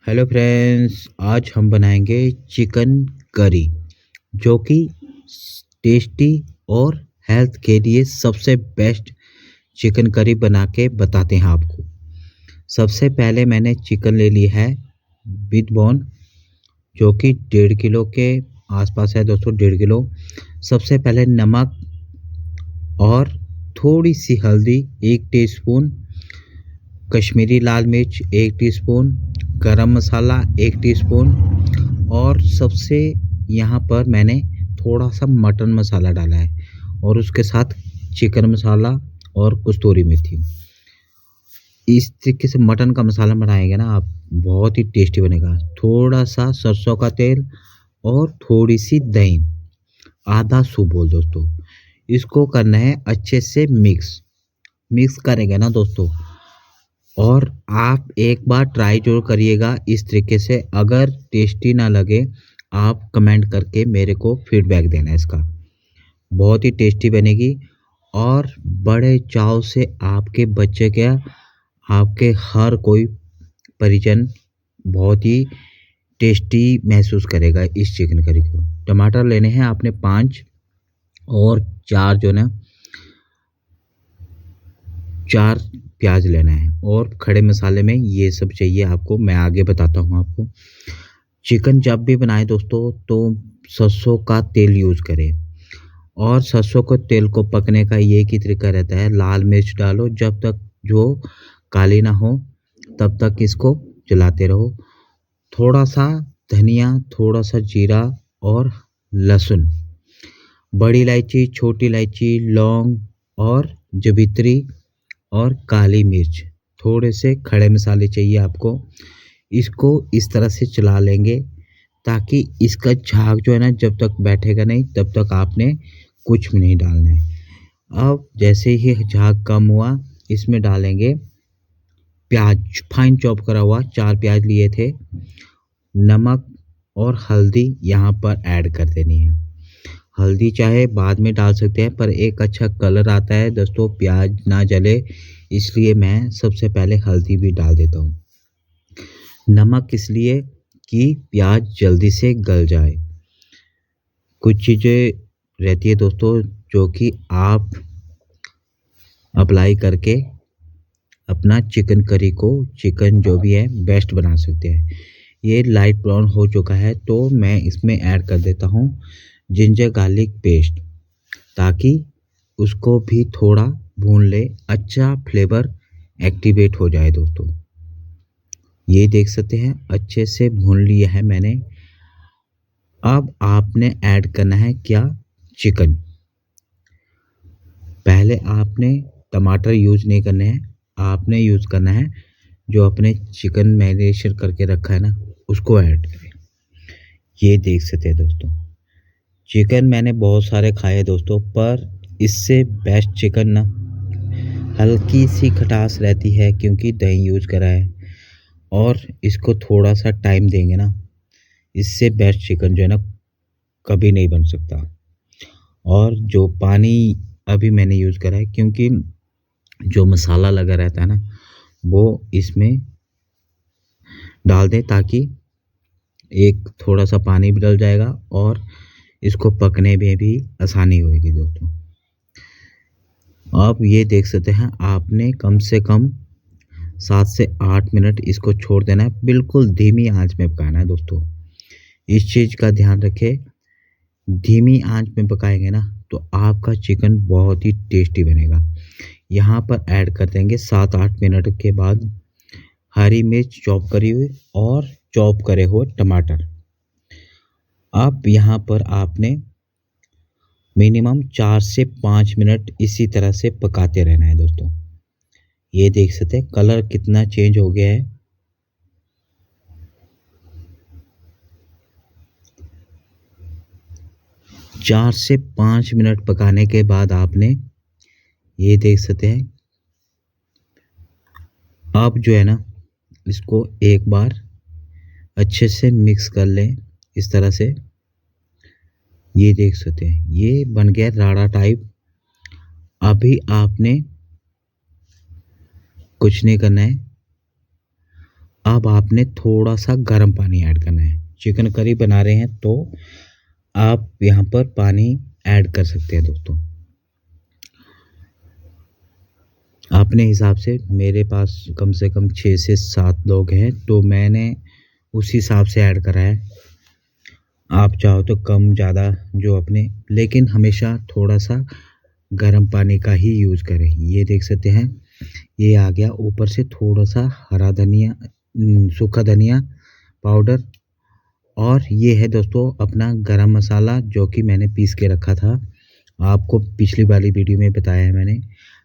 Hello friends, आज हम बनाएंगे चिकन करी जो कि टेस्टी और हेल्थ के लिए सबसे बेस्ट चिकन करी बना के बताते हैं आपको। सबसे पहले मैंने चिकन ले ली है विद बोन, जो कि 1.5 किलो के आसपास है दोस्तों, 1.5 किलो। सबसे पहले नमक और थोड़ी सी हल्दी 1 टीस्पून, कश्मीरी लाल मिर्च 1 टीस्पून, गरम मसाला 1 टीस्पून और सबसे यहाँ पर मैंने थोड़ा सा मटन मसाला डाला है और उसके साथ चिकन मसाला और कस्तूरी मेथी। इस तरीके से मटन का मसाला बनाएंगे ना आप, बहुत ही टेस्टी बनेगा। थोड़ा सा सरसों का तेल और थोड़ी सी दही, आधा सूप दोस्तों। इसको करना है अच्छे से मिक्स मिक्स करेंगे ना दोस्तों। और आप एक बार ट्राई जरूर करिएगा इस तरीके से। अगर टेस्टी ना लगे आप कमेंट करके मेरे को फीडबैक देना इसका। बहुत ही टेस्टी बनेगी और बड़े चाव से आपके बच्चे क्या, आपके हर कोई परिजन बहुत ही टेस्टी महसूस करेगा इस चिकन करी को। टमाटर लेने हैं आपने 5 और 4 जो ना 4 प्याज लेना है और खड़े मसाले में ये सब चाहिए आपको। मैं आगे बताता हूँ आपको। चिकन जब भी बनाए दोस्तों तो सरसों का तेल यूज़ करें और सरसों के तेल को पकने का ये की तरीका रहता है, लाल मिर्च डालो जब तक जो काली ना हो तब तक इसको चलाते रहो। थोड़ा सा धनिया, थोड़ा सा जीरा और लहसुन, बड़ी इलायची, छोटी इलायची, लौंग और जवित्री और काली मिर्च, थोड़े से खड़े मसाले चाहिए आपको। इसको इस तरह से चला लेंगे ताकि इसका झाग जो है ना जब तक बैठेगा नहीं तब तक आपने कुछ भी नहीं डालना है। अब जैसे ही झाग कम हुआ इसमें डालेंगे प्याज, फाइन चॉप करा हुआ 4 प्याज लिए थे। नमक और हल्दी यहाँ पर ऐड कर देनी है। हल्दी चाहे बाद में डाल सकते हैं पर एक अच्छा कलर आता है दोस्तों, प्याज ना जले इसलिए मैं सबसे पहले हल्दी भी डाल देता हूँ। नमक इसलिए कि प्याज जल्दी से गल जाए। कुछ चीज़ें रहती है दोस्तों जो कि आप अप्लाई करके अपना चिकन करी को, चिकन जो भी है बेस्ट बना सकते हैं। ये लाइट ब्राउन हो चुका है तो मैं इसमें ऐड कर देता हूँ जिंजर गार्लिक पेस्ट, ताकि उसको भी थोड़ा भून ले, अच्छा फ्लेवर एक्टिवेट हो जाए दोस्तों। ये देख सकते हैं अच्छे से भून लिया है मैंने। अब आपने ऐड करना है क्या, चिकन। पहले आपने टमाटर यूज नहीं करने हैं, आपने यूज़ करना है जो अपने चिकन मैरिनेशन करके रखा है ना उसको ऐड करें। ये देख सकते हैं दोस्तों, चिकन मैंने बहुत सारे खाए दोस्तों पर इससे बेस्ट चिकन ना, हल्की सी खटास रहती है क्योंकि दही यूज करा है और इसको थोड़ा सा टाइम देंगे ना, इससे बेस्ट चिकन जो है ना कभी नहीं बन सकता। और जो पानी अभी मैंने यूज़ करा है क्योंकि जो मसाला लगा रहता है ना वो इसमें डाल दें ताकि एक थोड़ा सा पानी भी डल जाएगा और इसको पकने में भी आसानी होगी दोस्तों। आप ये देख सकते हैं आपने कम से कम 7 से 8 मिनट इसको छोड़ देना है, बिल्कुल धीमी आंच में पकाना है दोस्तों। इस चीज़ का ध्यान रखें, धीमी आंच में पकाएंगे ना तो आपका चिकन बहुत ही टेस्टी बनेगा। यहाँ पर ऐड कर देंगे 7-8 मिनट के बाद हरी मिर्च चॉप करी हुई और चॉप करे हुए टमाटर। अब यहाँ पर आपने मिनिमम 4 से 5 मिनट इसी तरह से पकाते रहना है दोस्तों। ये देख सकते हैं कलर कितना चेंज हो गया है। चार से 5 मिनट पकाने के बाद आपने ये देख सकते हैं, आप जो है ना इसको एक बार अच्छे से मिक्स कर लें इस तरह से। ये देख सकते हैं ये बन गया राड़ा टाइप। अभी आपने कुछ नहीं करना है, अब आपने थोड़ा-सा गर्म पानी ऐड करना है। चिकन करी बना रहे हैं तो आप यहाँ पर पानी ऐड कर सकते हैं दोस्तों। अपने हिसाब से मेरे पास कम से कम 6 से 7 लोग हैं, तो मैंने उस हिसाब से ऐड करा है। आप चाहो तो कम ज़्यादा जो अपने, लेकिन हमेशा थोड़ा-सा गर्म पानी का ही यूज़ करें। ये देख सकते हैं, ये आ गया। ऊपर से थोड़ा-सा हरा धनिया, सूखा धनिया पाउडर, और ये है दोस्तों अपना गरम मसाला जो कि मैंने पीस के रखा था। आपको पिछली वाली वीडियो में बताया है मैंने।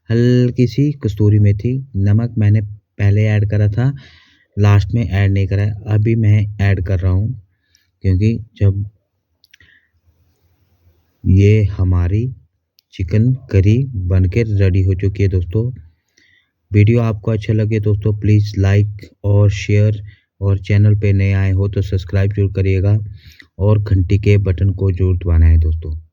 हल्की सी कसूरी मेथी, नमक मैंने पहले ऐड करा था, लास्ट में ऐड नहीं करा है। अभी मैं ऐड कर रहा हूँ क्योंकि जब ये हमारी चिकन करी बनके रेडी हो चुकी है दोस्तों। वीडियो आपको अच्छा लगे दोस्तों प्लीज़ लाइक और शेयर, और चैनल पे नए आए हो तो सब्सक्राइब जरूर करिएगा, और घंटी के बटन को जरूर दबाना है दोस्तों।